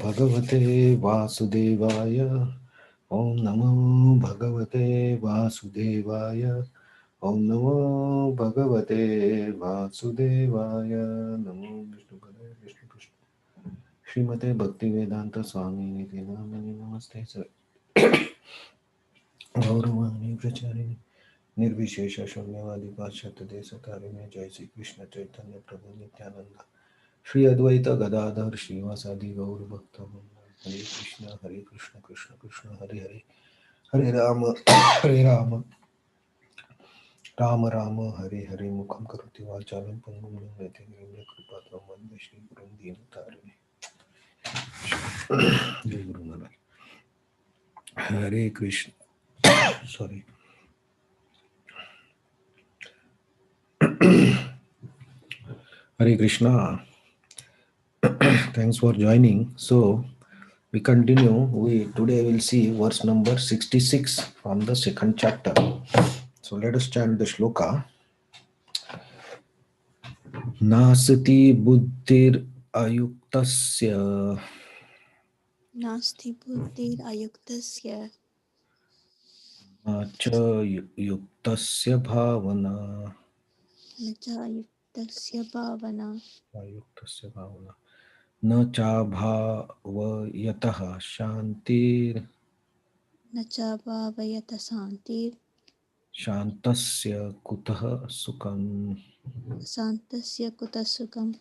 Bhagavate Vasudevaya. Om Namo Bhagavate Vasudevaya. Om Namo Bhagavate Vasudevaya. Namo Vishnu Padaya Vishnu Krishna. Srimate Bhaktivedanta Swami Niti Namani Namaste Sar. Gauravani Pracharini Nirvishesha Shunyavadi Pashata Desatharine Jai Sri Krishna Chaitanya Prabhu Nityananda Shri Advaita Gadadhar Srivasadi Gaur Bhakta Hare Krishna Krishna Krishna Hare Hare Hare Rama Hare Rama Rama Rama Hare Hare Mukham Karoti Vachalam Pangum Nete Grimya Kripatam Vande Shri Gurum Deenatarini Jai Guru Maharaj Hare Krishna Sorry Hare Krishna. Thanks for joining. So we continue. We today will see verse number 66 from the second chapter. So let us chant the shloka. Nasati buddhir ayuktasya Nasti buddhir ayuktasya nacha yuktasya bhavana nacha ayuktasya bhavana ayuktasya bhavana nacha bhavayatah shantir nacha bhavayata santir shantasya kutah sukam santasya kutasukam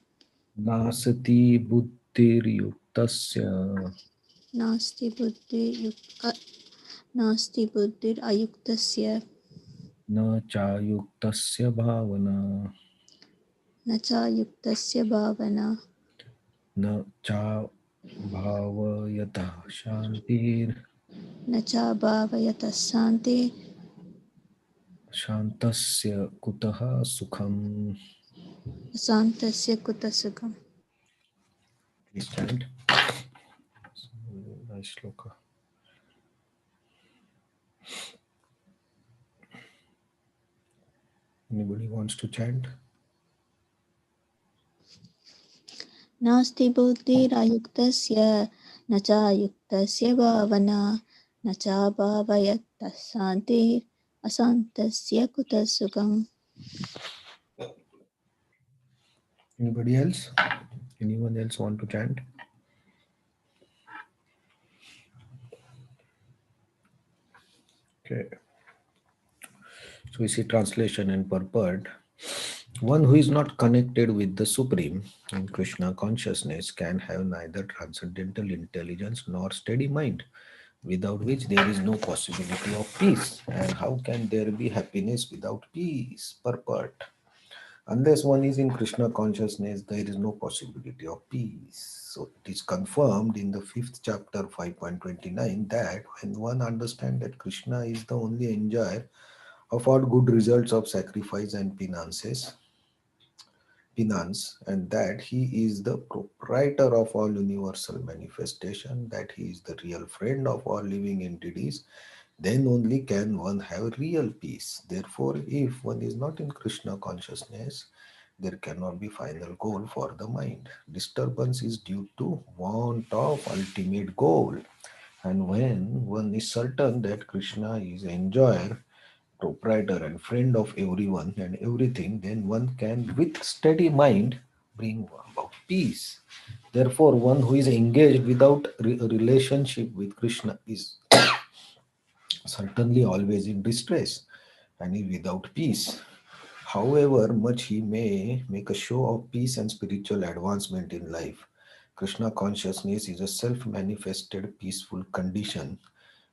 nasati buddhir yuktasya nasti buddhir nasti buddhir ayuktasya न चायुक्तस्य भावना nacha ayuktasya bhavana न चाभावयतः शान्तिर् nacha bhavayata santir शान्तस्य कुतः सुखम्. santasya kutasukam. Please chant. Nice shloka. Anybody wants to chant? Nasti buddhir ayuktasya nacha ayuktasya bhavana nacha bhavayata santir asantasya kutasukam. Anybody else? Anyone else want to chant? Okay. So we see translation and purport. One who is not connected with the Supreme in Krishna consciousness can have neither transcendental intelligence nor steady mind, without which there is no possibility of peace. And how can there be happiness without peace? Purport. Unless one is in Krishna consciousness, there is no possibility of peace. So it is confirmed in the fifth chapter 5.29 that when one understands that Krishna is the only enjoyer of all good results of sacrifice and penance, and that he is the proprietor of all universal manifestation, that he is the real friend of all living entities, then only can one have real peace. Therefore, if one is not in Krishna consciousness, there cannot be final goal for the mind. Disturbance is due to want of ultimate goal. And when one is certain that Krishna is enjoyer, proprietor and friend of everyone and everything, then one can with steady mind bring about peace. Therefore, one who is engaged without a relationship with Krishna is certainly always in distress and is without peace. However much he may make a show of peace and spiritual advancement in life, Krishna consciousness is a self manifested peaceful condition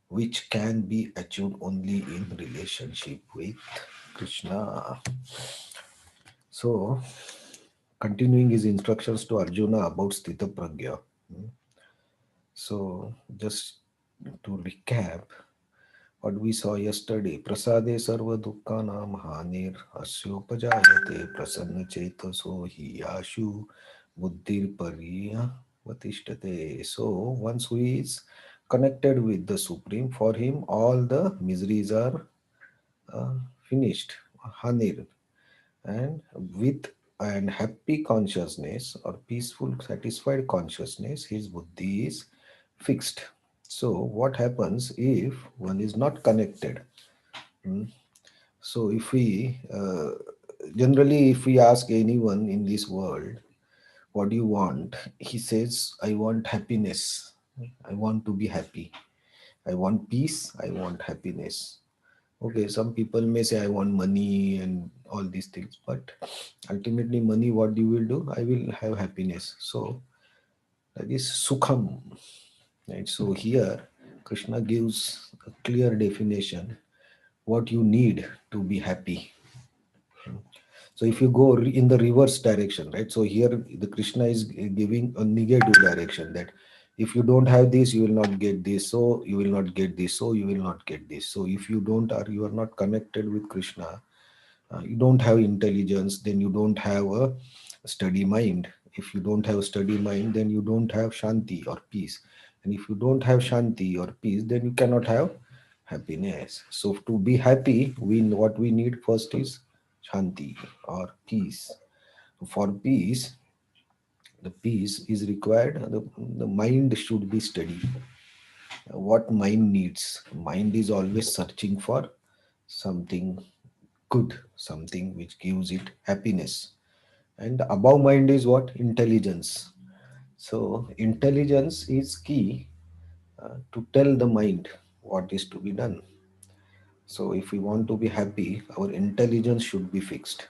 which can be achieved only in relationship with Krishna. So, continuing his instructions to Arjuna about Sthita Pragya. So, just to recap what we saw yesterday, Prasade Sarva Dukkanam Hanir Asyopajayate Prasanna Chetaso Hi Ashu Buddhir Pariya Vatishtate. So, once who is connected with the Supreme, for him all the miseries are finished, Hanir, and with and happy consciousness or peaceful, satisfied consciousness, his buddhi is fixed. So, what happens if one is not connected? Hmm? So, if we generally, if we ask anyone in this world, what do you want? He says, I want happiness. I want to be happy. I want peace. I want happiness. Okay, some people may say, I want money and all these things, but ultimately, money, what you will do? I will have happiness. So, that is sukham. Right? So, here, Krishna gives a clear definition what you need to be happy. So if you go in the reverse direction, right? So here the Krishna is giving a negative direction, that if you don't have this, you will not get this. So you will not get this. So you will not get this. So if you don't, or you are not connected with Krishna, you don't have intelligence, then you don't have a steady mind. If you don't have steady mind, then you don't have shanti or peace. And if you don't have shanti or peace, then you cannot have happiness. So to be happy, we what we need first is shanti or peace. For peace, the peace is required. The mind should be steady. What mind needs? Mind is always searching for something good, something which gives it happiness. And above mind is what? Intelligence. So intelligence is key to tell the mind what is to be done. So if we want to be happy, our intelligence should be fixed.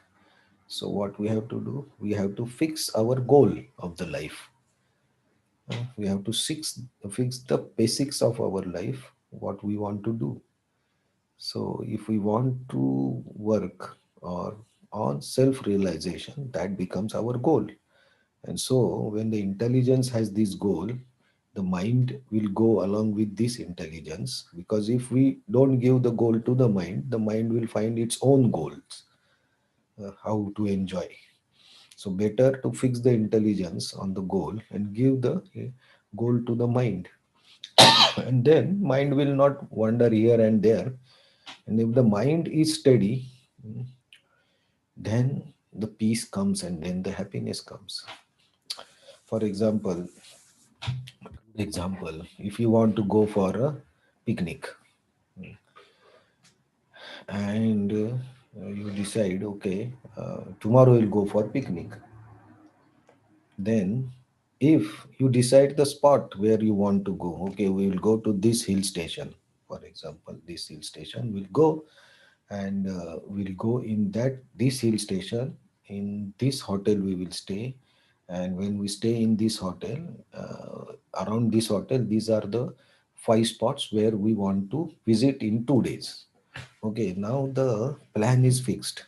So what we have to do? We have to fix our goal of the life. We have to fix the basics of our life, what we want to do. So if we want to work or on self-realization, that becomes our goal. And so when the intelligence has this goal, the mind will go along with this intelligence, because if we don't give the goal to the mind will find its own goals, how to enjoy. So better to fix the intelligence on the goal and give the goal to the mind. And then mind will not wander here and there. And if the mind is steady, then the peace comes and then the happiness comes. For example, if you want to go for a picnic and you decide, okay, tomorrow we'll go for picnic. Then if you decide the spot where you want to go, okay, we will go to this hill station. For example, this hill station we'll go, and we'll go in that this hill station, in this hotel we will stay. And when we stay in this hotel, around this hotel, these are the five spots where we want to visit in 2 days. Okay, now the plan is fixed.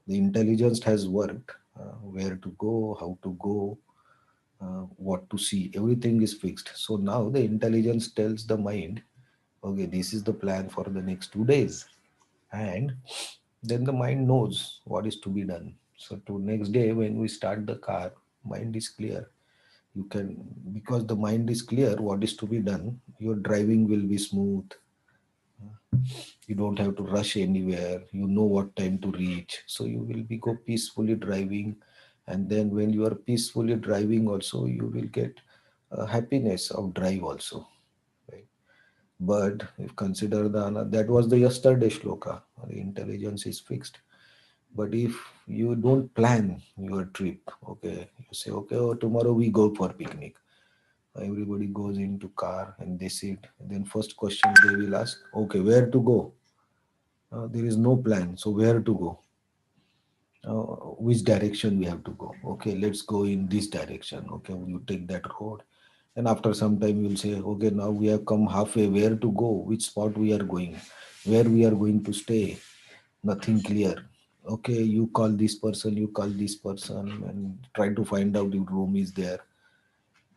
The intelligence has worked, where to go, how to go, what to see, everything is fixed. So now the intelligence tells the mind, okay, this is the plan for the next 2 days. And then the mind knows what is to be done. So to next day when we start the car, mind is clear. You can, because the mind is clear what is to be done, your driving will be smooth. You don't have to rush anywhere. You know what time to reach, so you will be go peacefully driving. And then when you are peacefully driving also, you will get happiness of drive also, right? But if consider that was the yesterday shloka, the intelligence is fixed. But if you don't plan your trip, okay, you say, okay, oh, tomorrow we go for picnic. Everybody goes into car and they sit. And then first question they will ask, okay, where to go? There is no plan. So where to go? Which direction we have to go? Okay, let's go in this direction. Okay, you take that road. And after some time, you will say, okay, now we have come halfway. Where to go? Which spot we are going? Where we are going to stay? Nothing clear. Okay, you call this person, you call this person, and try to find out if room is there.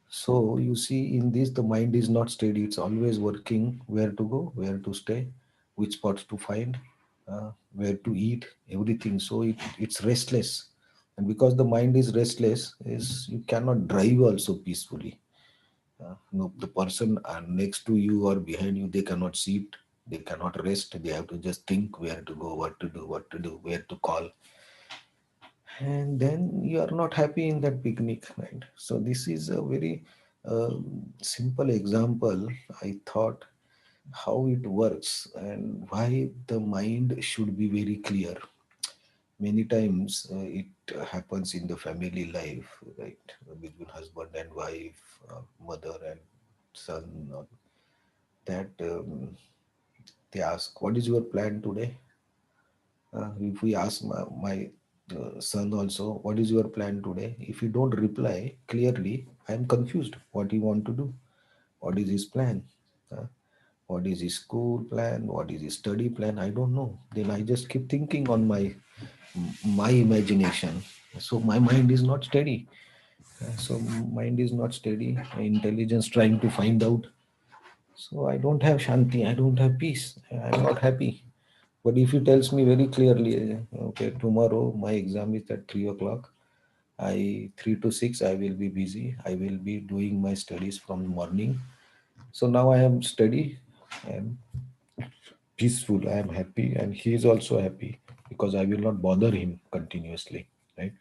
So you see, in this, the mind is not steady. It's always working where to go, where to stay, which spots to find, where to eat, everything. So it's restless. And because the mind is restless, is you cannot drive also peacefully. No, the person next to you or behind you, they cannot sit, they cannot rest. They have to just think where to go, what to do, where to call. and then you are not happy in that picnic, right? So this is a very simple example. I thought how it works and why the mind should be very clear. Many times it happens in the family life, right, between husband and wife, mother and son, that they ask, what is your plan today? If we ask my son also, what is your plan today? If he don't reply clearly, I am confused. What he want to do? What is his plan? Uh, what is his school plan? What is his study plan? I don't know. Then I just keep thinking on my imagination. So my mind is not steady. So mind is not steady. Intelligence trying to find out. So I don't have shanti. I don't have peace. I'm not happy. But if he tells me very clearly, okay, tomorrow my exam is at 3 o'clock. I 3 to 6 I will be busy. I will be doing my studies from morning. So now I am steady and peaceful. I am happy, and he is also happy because I will not bother him continuously. Right.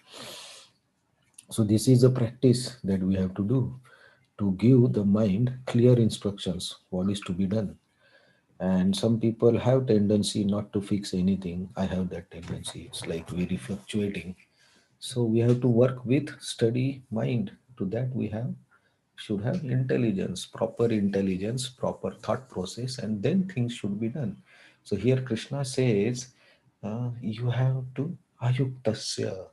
So this is a practice that we have to do to give the mind clear instructions what is to be done. And some people have tendency not to fix anything. I have that tendency. It's like very fluctuating. So we have to work with steady mind. To that we have should have intelligence, proper thought process, and then things should be done. So here Krishna says, you have to ayuktasya.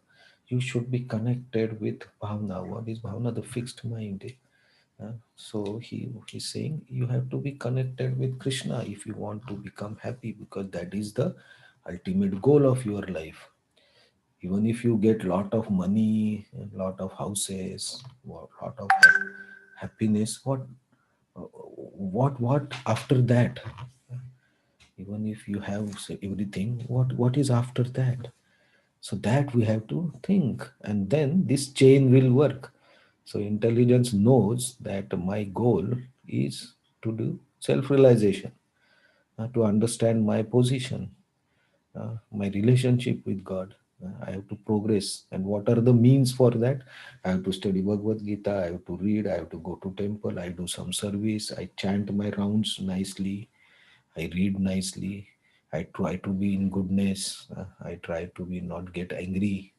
You should be connected with bhavna. What is bhavna? The fixed mind. So he's saying you have to be connected with Krishna if you want to become happy, because that is the ultimate goal of your life. Even if you get lot of money, lot of houses, lot of happiness, what after that? Even if you have say, everything, what is after that? So that we have to think, and then this chain will work. So intelligence knows that my goal is to do self-realization, to understand my position, my relationship with God. I have to progress. And what are the means for that? I have to study Bhagavad Gita, I have to read, I have to go to temple, I do some service, I chant my rounds nicely, I read nicely, I try to be in goodness, I try to be not get angry.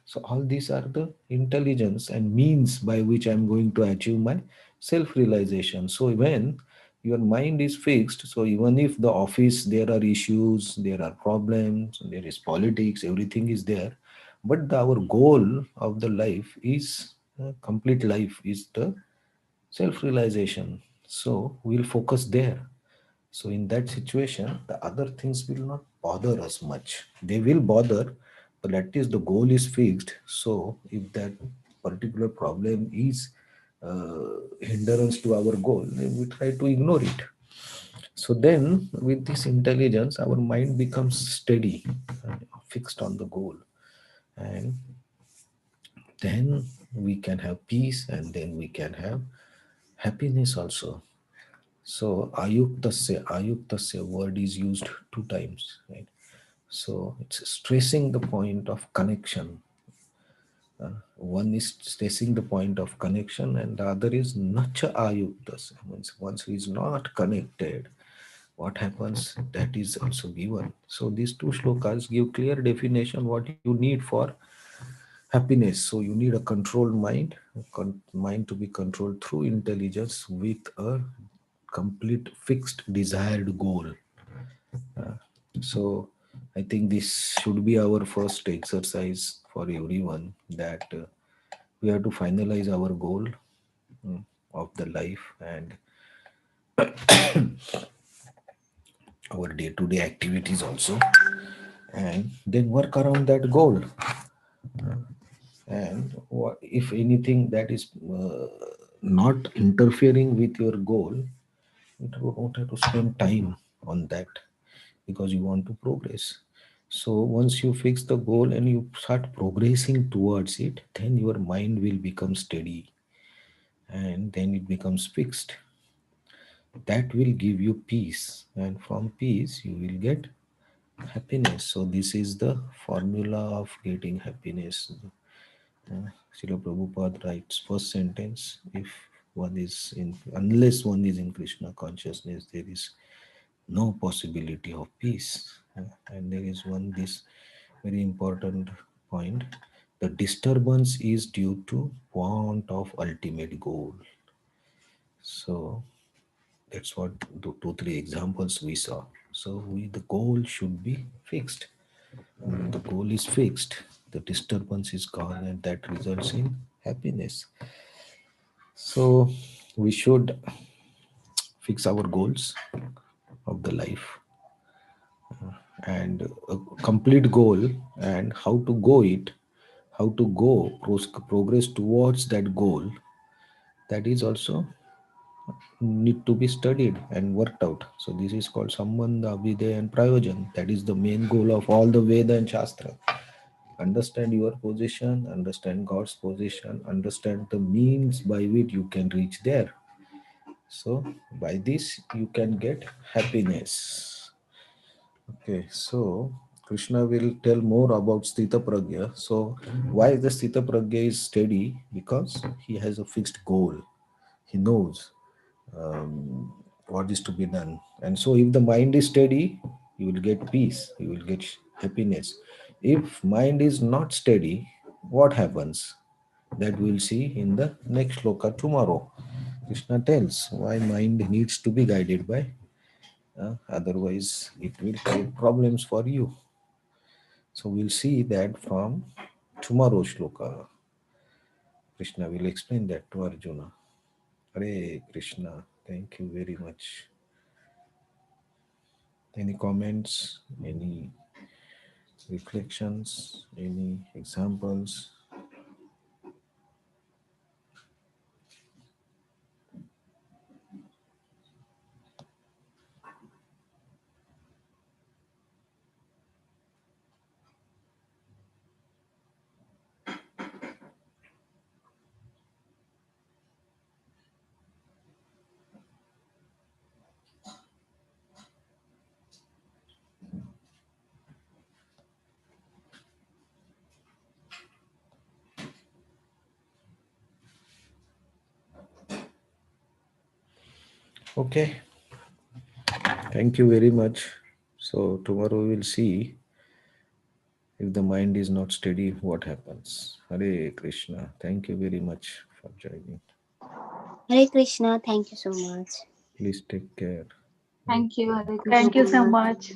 So all these are the intelligence and means by which I'm going to achieve my self-realization. So when your mind is fixed, so even if the office there are issues, there are problems, there is politics, everything is there, but our goal of the life is complete life is the self-realization. So we'll focus there. So in that situation, the other things will not bother us much. They will bother, but at least the goal is fixed. So if that particular problem is hindrance to our goal, then we try to ignore it. So then, with this intelligence, our mind becomes steady, fixed on the goal, and then we can have peace, and then we can have happiness also. So ayuktasya word is used 2 times, right? So it's stressing the point of connection. One is stressing the point of connection, and the other is nacha ayuktasya. Means once he is not connected, what happens? That is also given. So these two shlokas give clear definition what you need for happiness. So you need a controlled mind, mind to be controlled through intelligence with a complete fixed desired goal. So I think this should be our first exercise for everyone, that we have to finalize our goal of the life and our day-to-day activities also, and then work around that goal. And if anything that is not interfering with your goal, you don't have to spend time on that, because you want to progress. So once you fix the goal and you start progressing towards it, then your mind will become steady, and then it becomes fixed. That will give you peace, and from peace you will get happiness. So this is the formula of getting happiness. Srila Prabhupada writes first sentence, if one is in, unless one is in Krishna consciousness, there is no possibility of peace. And there is one this very important point. The disturbance is due to want of ultimate goal. So that's what the two, three examples we saw. So the goal should be fixed. When the goal is fixed, the disturbance is gone, and that results in happiness. So we should fix our goals of the life and a complete goal, and how to go it, how to go progress towards that goal, that is also need to be studied and worked out. So this is called Sambandha, Abhidheya and Prayojan. That is the main goal of all the Veda and Shastra. Understand your position, understand God's position, understand the means by which you can reach there. So by this you can get happiness. Okay, so Krishna will tell more about Sthita Pragya. So why the Sthita Pragya is steady? Because he has a fixed goal. He knows what is to be done. And so if the mind is steady, you will get peace, you will get happiness. If mind is not steady, what happens? That we'll see in the next shloka tomorrow. Krishna tells why mind needs to be guided by, otherwise it will create problems for you. So we'll see that from tomorrow's shloka. Krishna will explain that to Arjuna. Hare Krishna. Thank you very much. Any comments? Any reflections? Any examples? Okay. Thank you very much. So tomorrow we'll see if the mind is not steady, what happens. Hare Krishna. Thank you very much for joining. Hare Krishna. Thank you so much. Please take care. Hare Thank you, Hare Thank you Krishna. so Thank you so much. much.